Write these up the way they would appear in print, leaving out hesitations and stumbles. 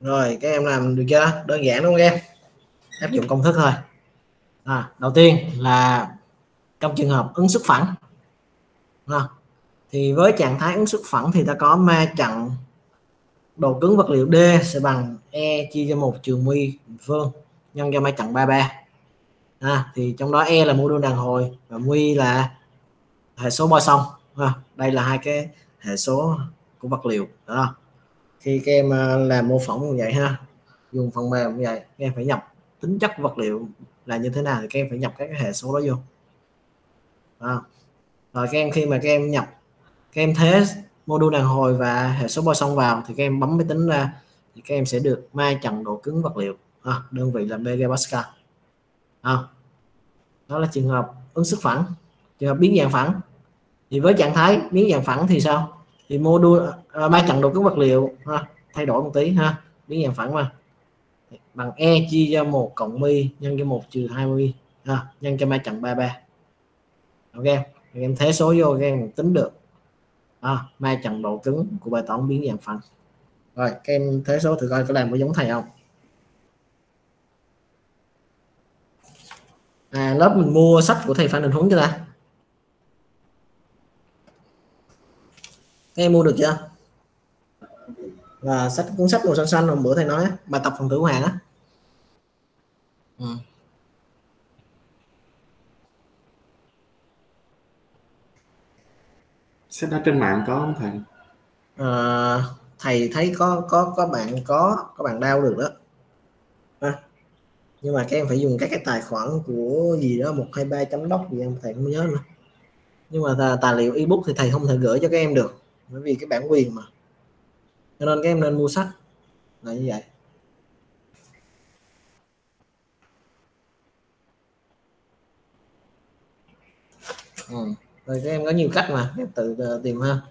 Rồi các em làm được chưa? Đơn giản đúng không em? Áp dụng công thức thôi. Đầu tiên là trong trường hợp ứng suất phẳng, thì với trạng thái ứng suất phẳng thì ta có ma chặn độ cứng vật liệu D sẽ bằng E chia cho 1 trừ μ phương nhân cho ma chặn 33. Thì trong đó E là mô đun đàn hồi và μ là hệ số Poisson. Đây là hai cái hệ số của vật liệu đó. Khi các em làm mô phỏng như vậy dùng phần mềm như vậy, các em phải nhập tính chất vật liệu là như thế nào thì các em phải nhập các cái hệ số đó vô. Rồi các em khi mà các em nhập, các em thế mô đun đàn hồi và hệ số Poisson vào thì các em bấm máy tính ra thì các em sẽ được ma chặn độ cứng vật liệu, đơn vị là megapascal. Đó là trường hợp ứng suất phẳng. Trường hợp biến dạng phẳng thì với trạng thái biến dạng phẳng thì sao? Thì mô đun ma chặn độ cứng vật liệu thay đổi một tí biến dạng phẳng mà bằng E chia cho 1 cộng μ nhân cho 1 trừ 20 nhân cho ma chặn 33. Ok, em thế số vô các em tính được ma chặn độ cứng của bài toán biến dạng phẳng. Rồi các em thế số thử coi có làm có giống thầy không. Lớp mình mua sách của thầy Phan Đình Huấn chưa ta? Các em mua được chưa? Và cuốn sách màu xanh xanh hôm bữa thầy nói bài tập phần tử hữu hạn Sách đó trên mạng có không thầy? Thầy thấy có bạn download được đó. Nhưng mà các em phải dùng các cái tài khoản của gì đó 123.doc gì em thầy không nhớ nữa. Nhưng mà tài liệu ebook thì thầy không thể gửi cho các em được bởi vì cái bản quyền mà, cho nên các em nên mua sách là như vậy. Rồi các em có nhiều cách mà các em tự tìm ha.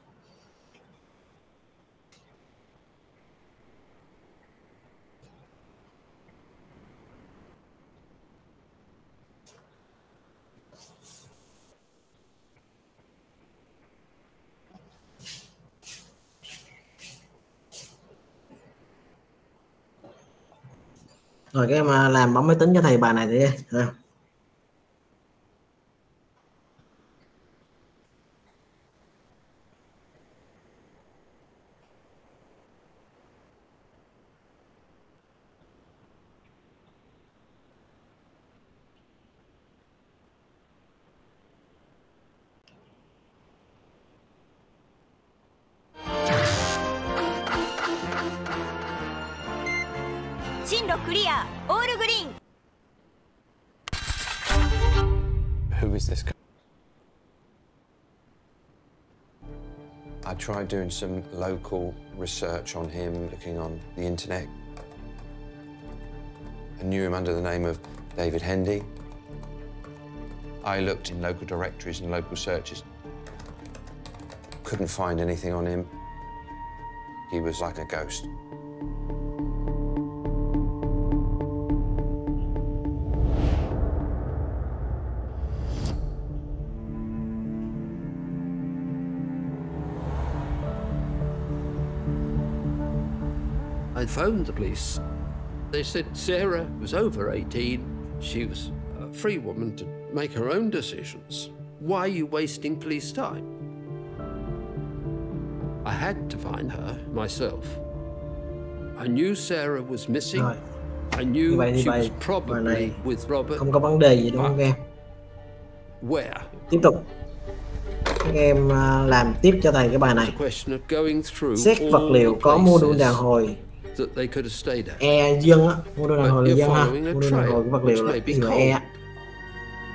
Rồi các em làm bấm máy tính cho thầy bài này đi. Who is this guy? I tried doing some local research on him, looking on the internet. I knew him under the name of David Hendy. I looked in local directories and local searches. Couldn't find anything on him. He was like a ghost. I phoned the police. They said Sarah was over 18. She was a free woman to make her own decisions. Why are you wasting police time? I had to find her myself. I knew Sarah was missing. I knew she was probably with Robert. Không có vấn đề gì đúng không các em? Where? Tiếp tục. Các em làm tiếp cho thầy cái bài này. Xét vật liệu có mô đun đàn hồi E dân mô đun đàn hồi là dân mô đun đàn hồi của vật liệu là gì là E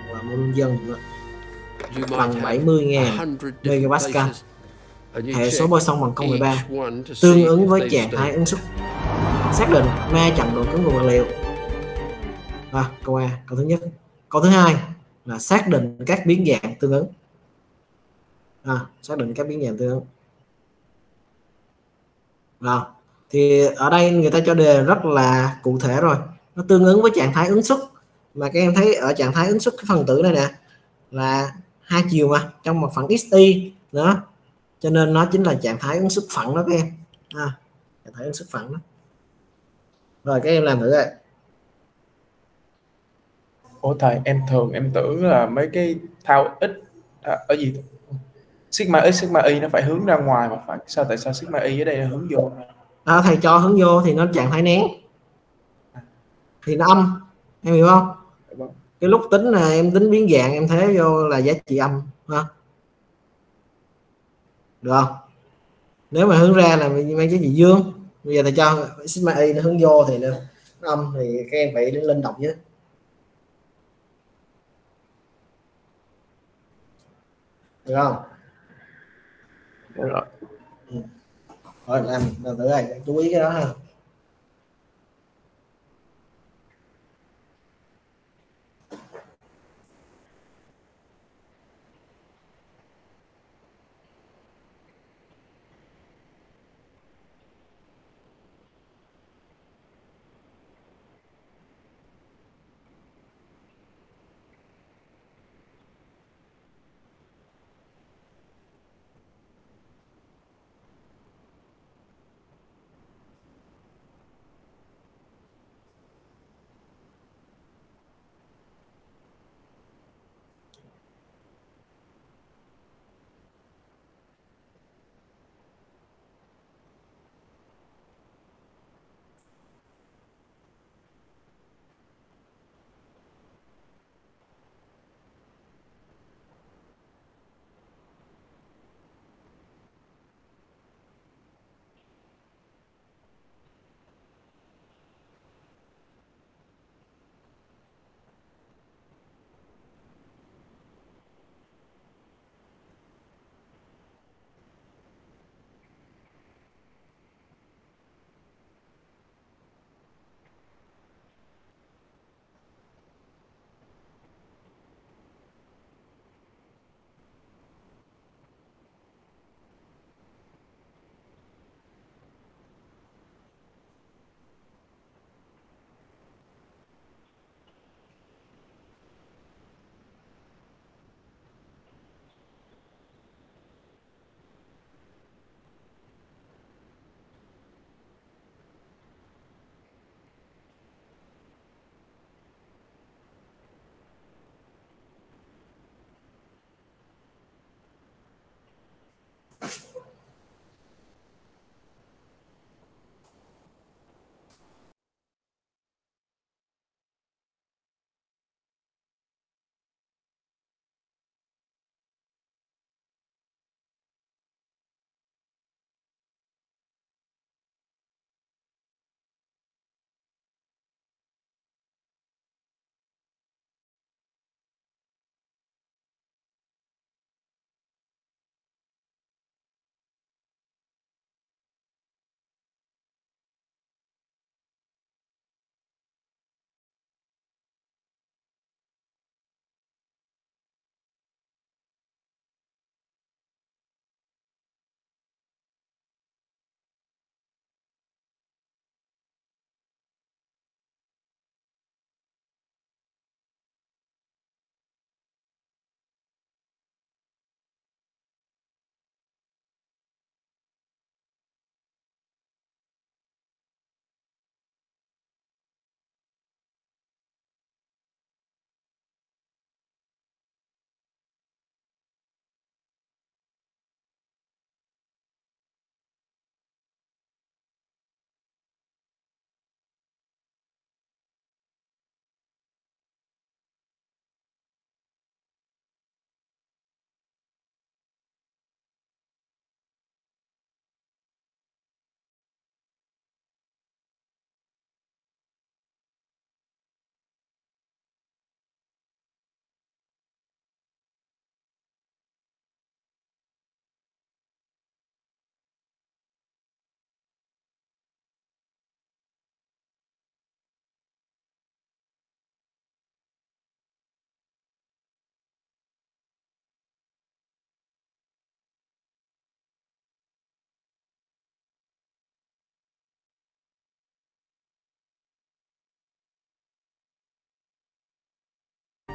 là mô đun dân bằng 70.000 megapascal. Hệ số Poisson bằng 0,3 tương ứng với trạng thái ứng suất. Xác định ma chặn độ cứng của vật liệu. Câu A, câu thứ nhất. Câu thứ hai là xác định các biến dạng tương ứng. Xác định các biến dạng tương ứng. Thì ở đây người ta cho đề rất là cụ thể rồi, nó tương ứng với trạng thái ứng suất, mà các em thấy ở trạng thái ứng suất cái phần tử này nè là hai chiều mà trong một phẳng xy nữa, cho nên nó chính là trạng thái ứng suất phẳng đó các em. Trạng thái ứng suất phẳng đó. Rồi các em làm thử đây. Ủa thầy, em tưởng là mấy cái thao x ở gì sigma x sigma y nó phải hướng ra ngoài mà phải tại sao sigma y ở đây là hướng vô? Thầy cho hướng vô thì nó trạng thái nén thì nó âm, em hiểu không? Cái lúc tính là em tính biến dạng em thế vô là giá trị âm ha, được không? Nếu mà hướng ra là mang giá trị dương, bây giờ thầy cho sigma y nó hướng vô thì nó âm thì các em phải lên đọc chứ, được không? Được rồi. Rồi làm thử này, chú ý cái đó ha.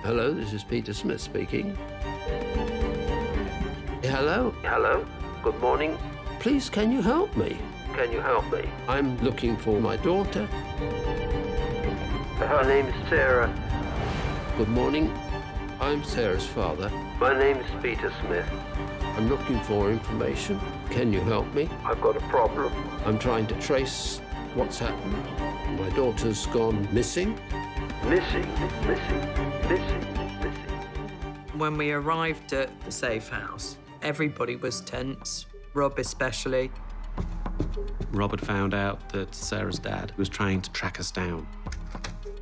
Hello, this is Peter Smith speaking. Hello? Hello? Good morning. Please Please, can you help me? Can you help me? I'm looking for my daughter. Her name is Sarah. Good morning. I'm Sarah's father. My name is Peter Smith. I'm looking for information. Can you help me? I've got a problem. I'm trying to trace what's happened. My daughter's gone missing. Missing. When we arrived at the safe house, everybody was tense, Rob especially. Rob had found out that Sarah's dad was trying to track us down.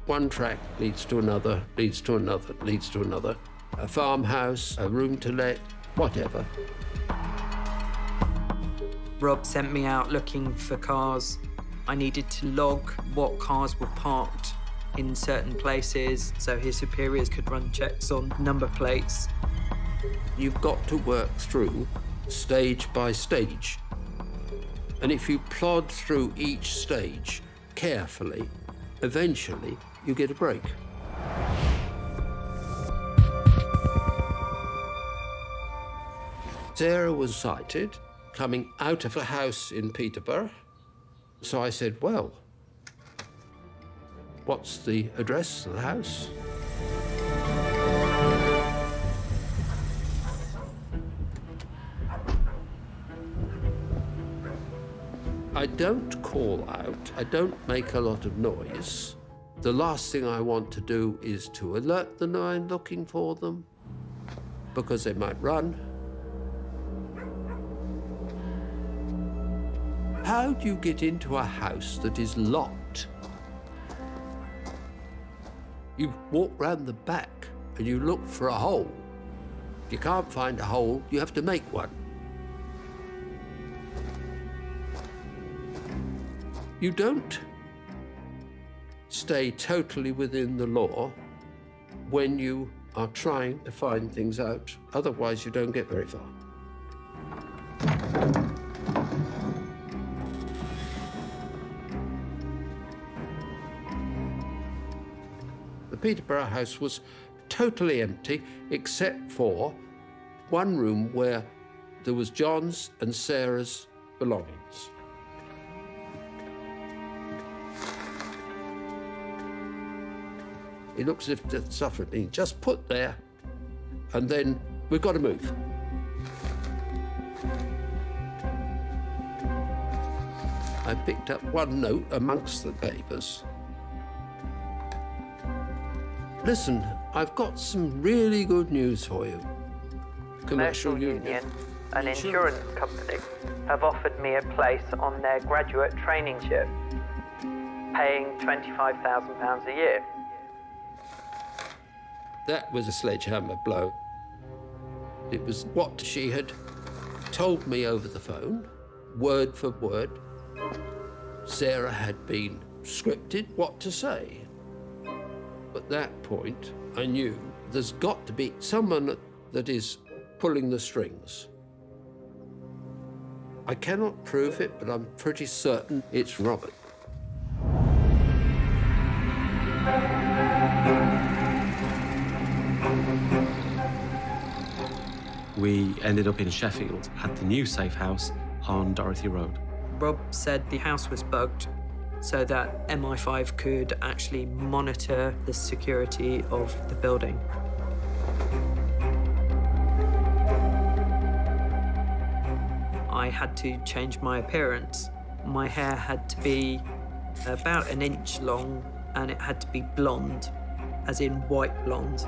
One track leads to another, leads to another, leads to another. A farmhouse, a room to let, whatever. Rob sent me out looking for cars. I needed to log what cars were parked in certain places so his superiors could run checks on number plates. You've got to work through stage by stage. And if you plod through each stage carefully, eventually you get a break. Sarah was sighted coming out of a house in Peterborough. So I said, well, what's the address of the house? I don't call out, I don't make a lot of noise. The last thing I want to do is to alert them I'm looking for them, because they might run. How do you get into a house that is locked? You walk round the back and you look for a hole. If you can't find a hole, you have to make one. You don't stay totally within the law when you are trying to find things out. Otherwise, you don't get very far. The Peterborough house was totally empty, except for one room where there was John's and Sarah's belongings. It looks as if the stuff had been just put there, and then we've got to move. I picked up one note amongst the papers. Listen, I've got some really good news for you. Commercial Union, an insurance company, have offered me a place on their graduate training ship, paying £25,000 a year. That was a sledgehammer blow. It was what she had told me over the phone, word for word. Sarah had been scripted what to say. At that point, I knew there's got to be someone that is pulling the strings. I cannot prove it, but I'm pretty certain it's Robert. We ended up in Sheffield at the new safe house on Dorothy Road. Rob said the house was bugged so that MI5 could actually monitor the security of the building. I had to change my appearance. My hair had to be about an inch long and it had to be blonde, as in white blonde.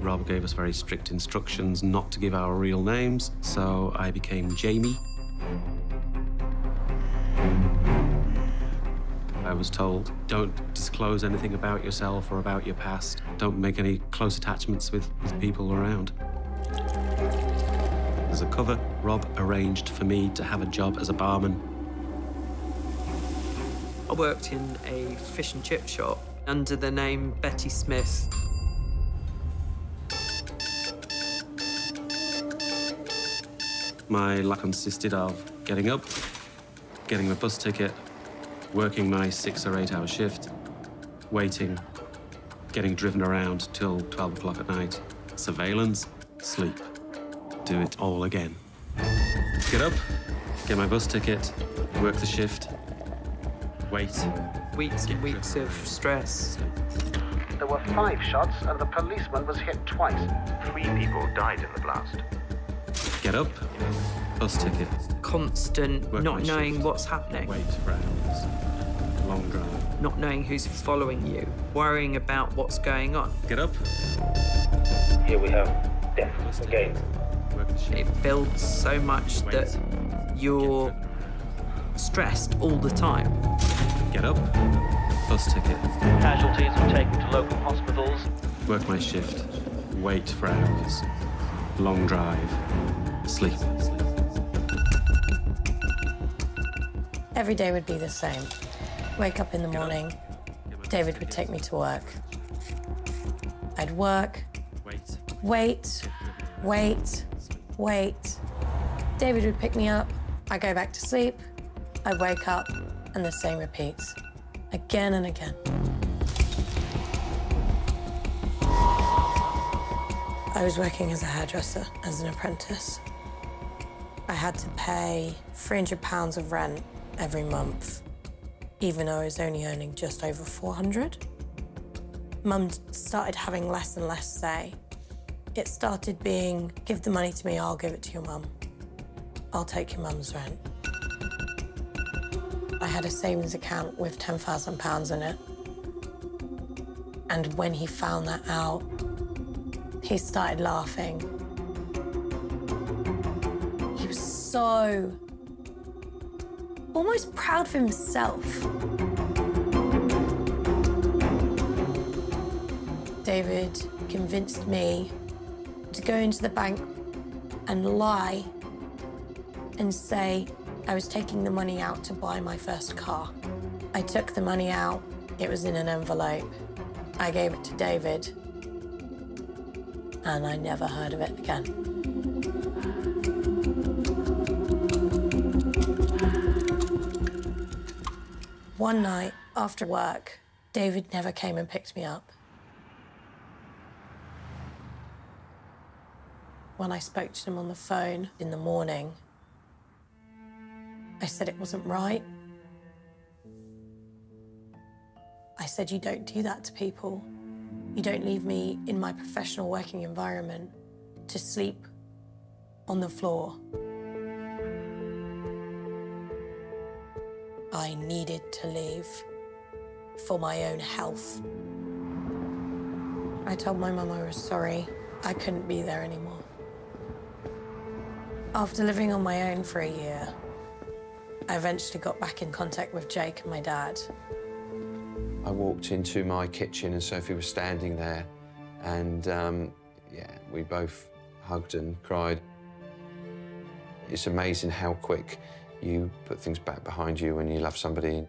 Rob gave us very strict instructions not to give our real names, so I became Jamie. I was told, don't disclose anything about yourself or about your past. Don't make any close attachments with people around. As a cover, Rob arranged for me to have a job as a barman. I worked in a fish and chip shop under the name Betty Smith. My life consisted of getting up, getting a bus ticket, working my 6 or 8 hour shift, waiting, getting driven around till 12 o'clock at night. Surveillance, sleep. Do it all again. Get up, get my bus ticket, work the shift, wait. Weeks and weeks of stress. There were 5 shots and the policeman was hit twice. 3 people died in the blast. Get up, bus ticket. Constant Work not my knowing shift. what's happening. Wait for hours. Long drive. Not knowing who's following you. Worrying about what's going on. Get up. Here we have death again. Work the shift. It builds so much Wait. that you're stressed all the time. Get up, bus ticket. Casualties were taken to local hospitals. Work my shift. Wait for hours. Long drive. Sleep. Every day would be the same. Wake up in the morning, David would take me to work. I'd work, wait. David would pick me up, I'd go back to sleep, I'd wake up, and the same repeats, again and again. I was working as a hairdresser, as an apprentice. I had to pay £300 of rent every month, even though I was only earning just over 400. Mum started having less and less say. It started being, give the money to me, I'll give it to your mum. I'll take your mum's rent. I had a savings account with £10,000 in it. And when he found that out, he started laughing. He was so almost proud of himself. David convinced me to go into the bank and lie and say I was taking the money out to buy my first car. I took the money out, it was in an envelope. I gave it to David, and I never heard of it again. One night after work, David never came and picked me up. When I spoke to him on the phone in the morning, I said it wasn't right. I said, you don't do that to people. You don't leave me in my professional working environment to sleep on the floor. I needed to leave for my own health. I told my mum I was sorry. I couldn't be there anymore. After living on my own for a year, I eventually got back in contact with Jake and my dad. I walked into my kitchen and Sophie was standing there, and yeah, we both hugged and cried. It's amazing how quick you put things back behind you when you love somebody.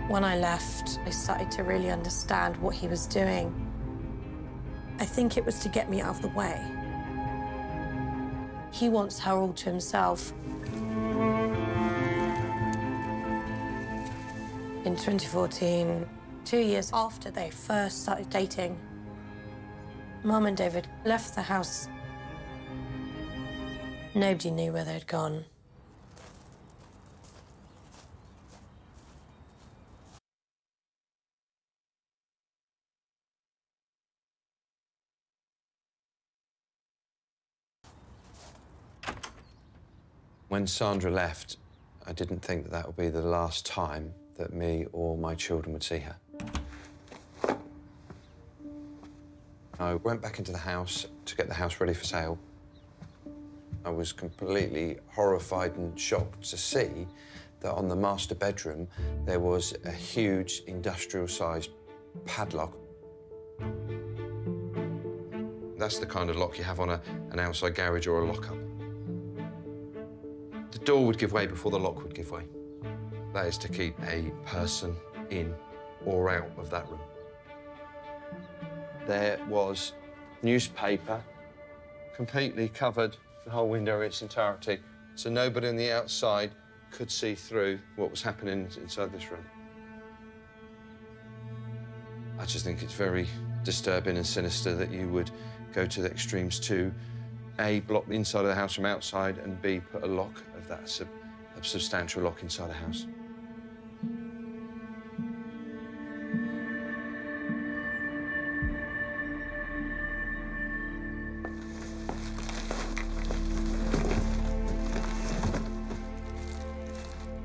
When I left, I started to really understand what he was doing. I think it was to get me out of the way. He wants her all to himself. In 2014, 2 years after they first started dating, Mum and David left the house. Nobody knew where they'd gone. When Sandra left, I didn't think that that would be the last time that me or my children would see her. I went back into the house to get the house ready for sale. I was completely horrified and shocked to see that on the master bedroom there was a huge industrial-sized padlock. That's the kind of lock you have on an outside garage or a lock-up. The door would give way before the lock would give way. That is to keep a person in or out of that room. There was newspaper completely covered the whole window in its entirety, so nobody on the outside could see through what was happening inside this room. I just think it's very disturbing and sinister that you would go to the extremes to A, block the inside of the house from outside, and B, put a lock of that, a substantial lock inside a house.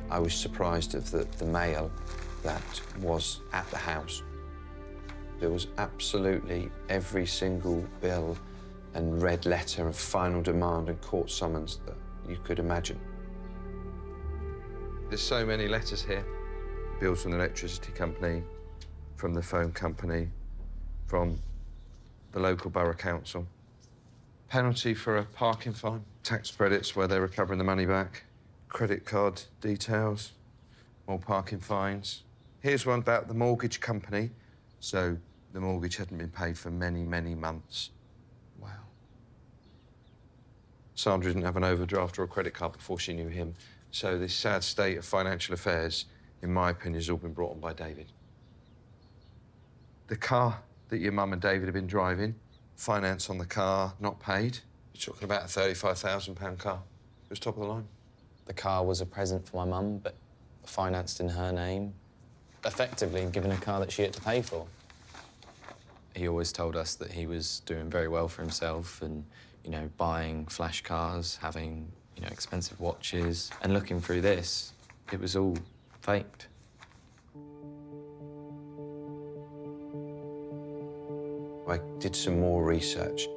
I was surprised of the mail that was at the house. There was absolutely every single bill and red letter and final demand and court summons that you could imagine. There's so many letters here. Bills from the electricity company, from the phone company, from the local borough council. Penalty for a parking fine, tax credits where they're recovering the money back, credit card details, more parking fines. Here's one about the mortgage company. So the mortgage hadn't been paid for many, many months. Wow. Sandra didn't have an overdraft or a credit card before she knew him. So this sad state of financial affairs, in my opinion, has all been brought on by David. The car that your mum and David have been driving, finance on the car, not paid. You're talking about a £35,000 car. It was top of the line. The car was a present for my mum, but financed in her name, effectively given a car that she had to pay for. He always told us that he was doing very well for himself and, you know, buying flash cars, having, you know, expensive watches. And looking through this, it was all faked. I did some more research.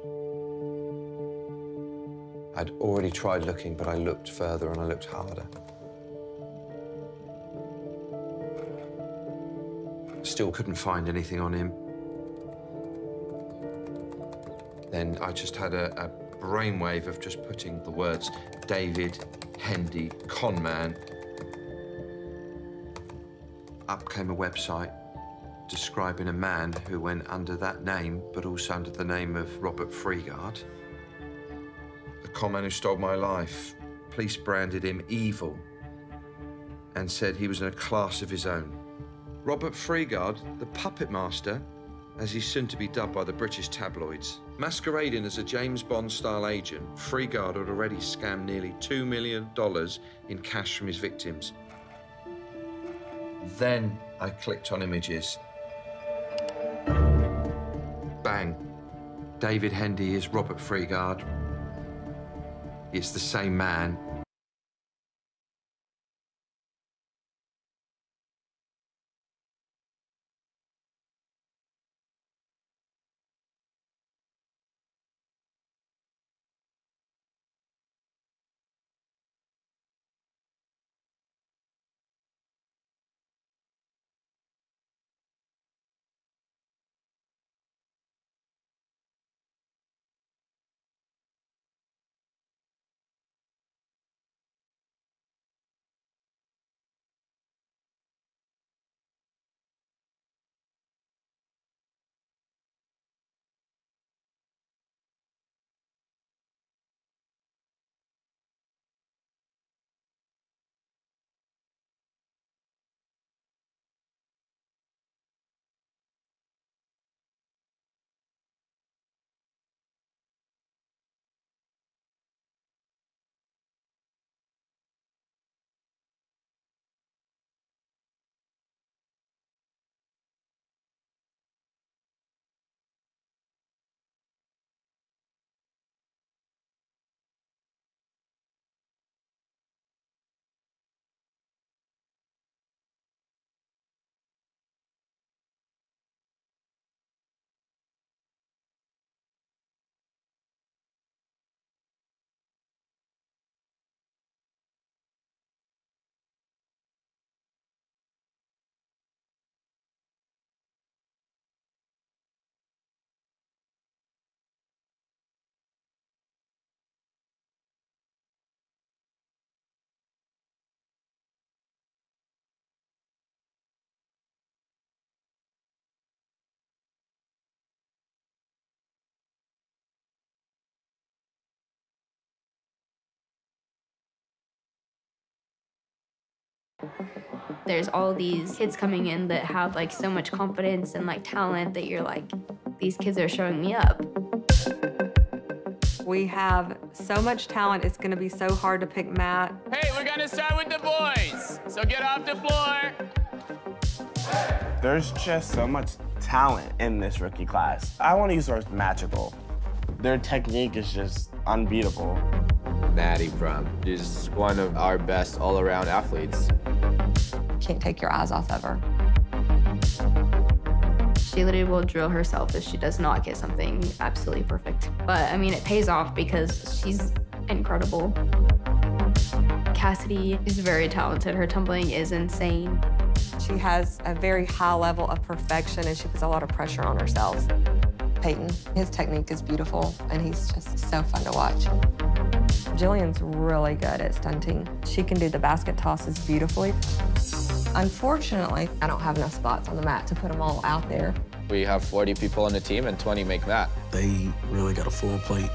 I'd already tried looking, but I looked further and I looked harder. Still couldn't find anything on him. Then I just had a brainwave of just putting the words David Hendy, con man. Up came a website describing a man who went under that name, but also under the name of Robert Freegard. The con man who stole my life. Police branded him evil and said he was in a class of his own. Robert Freegard, the puppet master, as he's soon to be dubbed by the British tabloids. Masquerading as a James Bond-style agent, Freegard had already scammed nearly $2 million in cash from his victims. Then I clicked on images. Bang. David Hendy is Robert Freegard. It's the same man. There's all these kids coming in that have like so much confidence and like talent that you're like, these kids are showing me up. We have so much talent, it's gonna be so hard to pick Matt. Hey, we're gonna start with the boys, so get off the floor. There's just so much talent in this rookie class. I want to use the word magical. Their technique is just unbeatable. Maddie Prum is one of our best all-around athletes. Can't take your eyes off of her. She literally will drill herself if she does not get something absolutely perfect. But I mean, it pays off because she's incredible. Cassidy is very talented. Her tumbling is insane. She has a very high level of perfection and she puts a lot of pressure on herself. Peyton, his technique is beautiful and he's just so fun to watch. Jillian's really good at stunting. She can do the basket tosses beautifully. Unfortunately, I don't have enough spots on the mat to put them all out there. We have 40 people on the team and 20 make mat. They really got a full plate.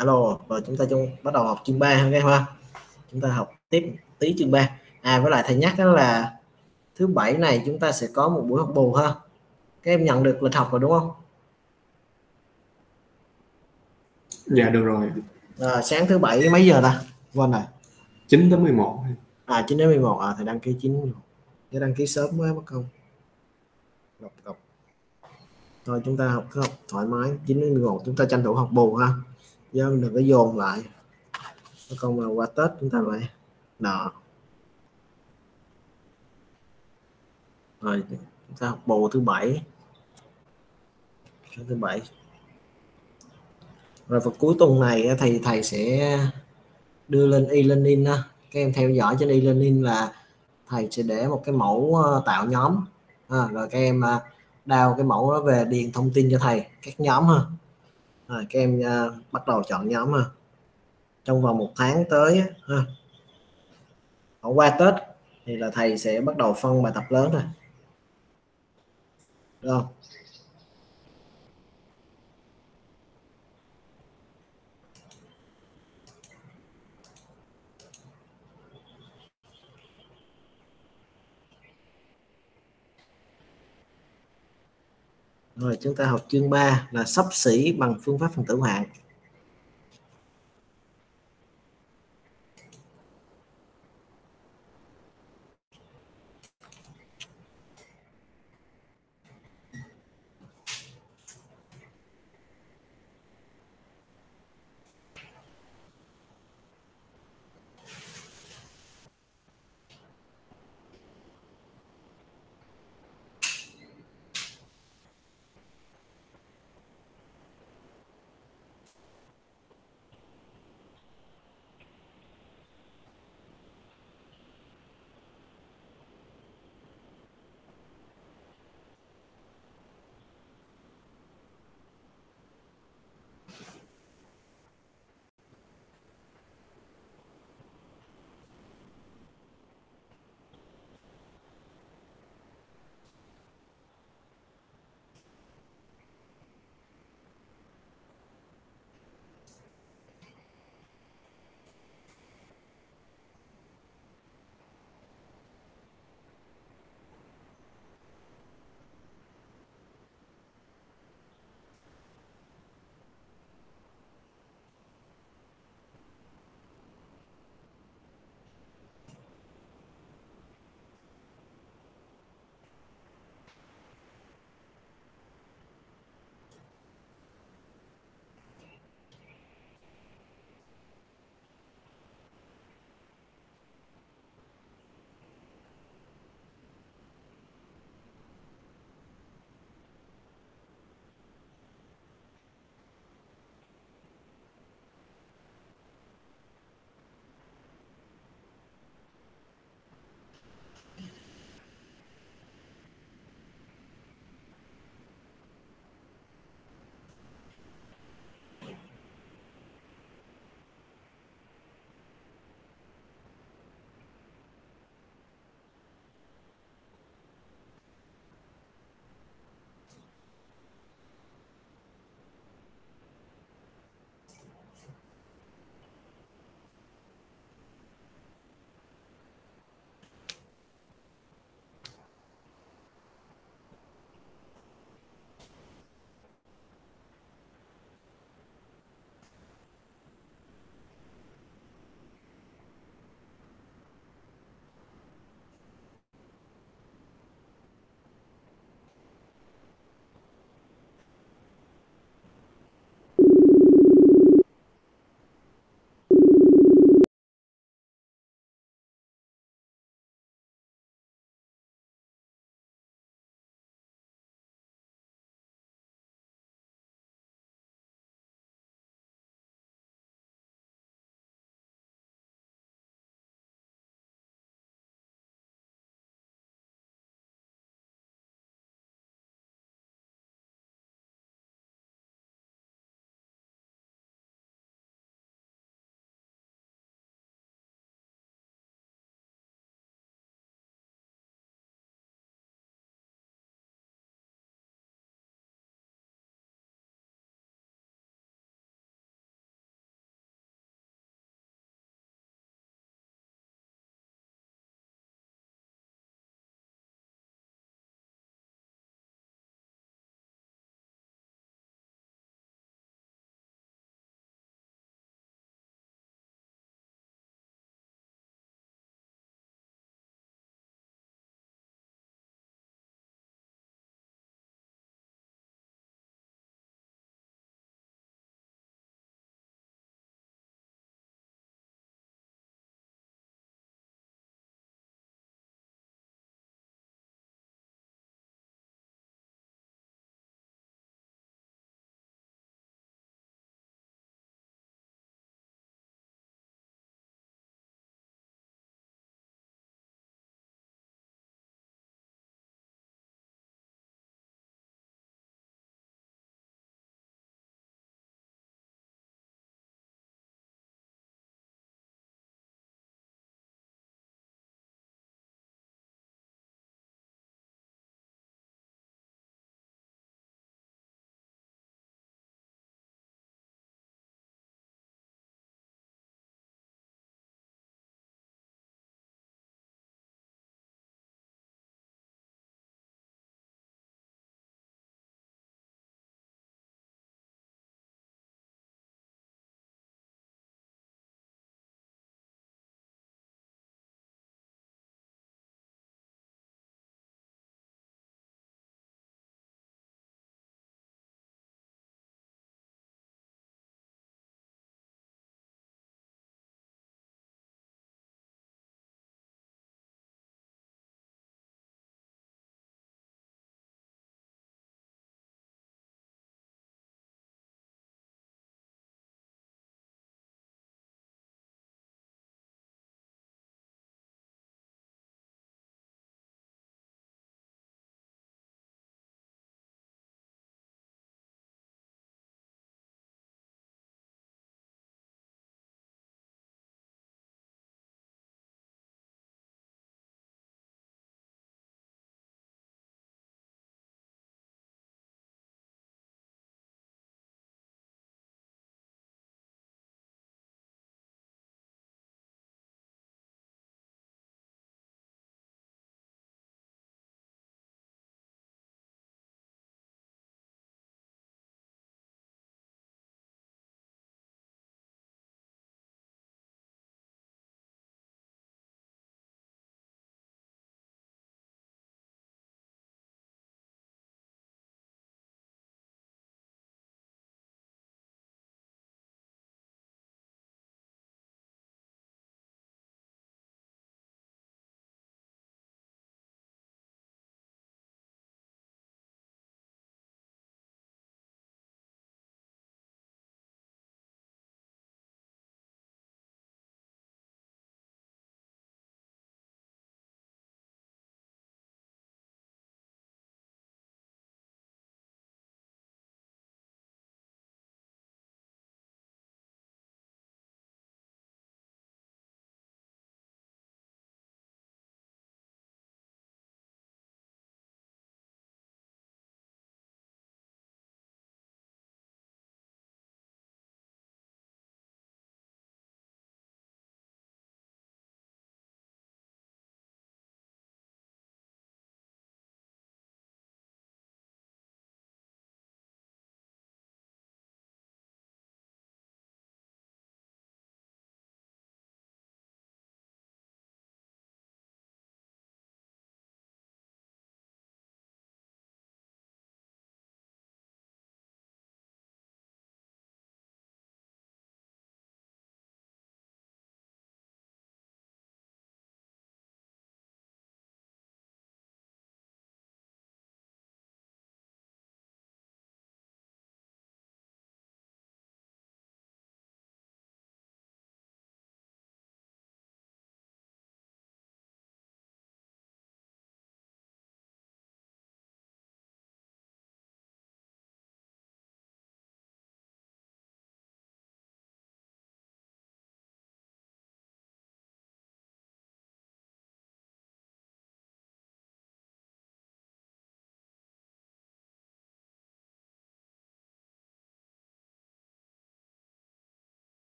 Alo, rồi chúng ta bắt đầu học chương 3 ha các em ha. Chúng ta học tiếp tí chương 3. Với lại thầy nhắc đó là thứ bảy này chúng ta sẽ có một buổi học bù ha. Các em nhận được lịch học rồi đúng không? Dạ được rồi. Sáng thứ bảy mấy giờ ta? Quên rồi. 9 tới 11. 9 đến 11. Thầy đăng ký 9 đến 11. Để đăng ký sớm mới mất công. Gặp. Thôi chúng ta học thoải mái 9 đến 11 chúng ta tranh thủ học bù ha. Chứ đừng có dồn lại. Còn mà qua Tết chúng ta lại nợ. Rồi chúng ta học bù thứ bảy. Rồi vào cuối tuần này thì thầy sẽ đưa lên e-learning ha. Các em theo dõi trên e-learning là thầy sẽ để một cái mẫu tạo nhóm rồi các em download cái mẫu đó về điền thông tin cho thầy các nhóm ha. Rồi các em bắt đầu chọn nhóm ha. Trong vòng 1 tháng tới ha. Qua Tết thì là thầy sẽ bắt đầu phân bài tập lớn rồi. Được không? Rồi chúng ta học chương 3 là xấp xỉ bằng phương pháp phần tử hạng.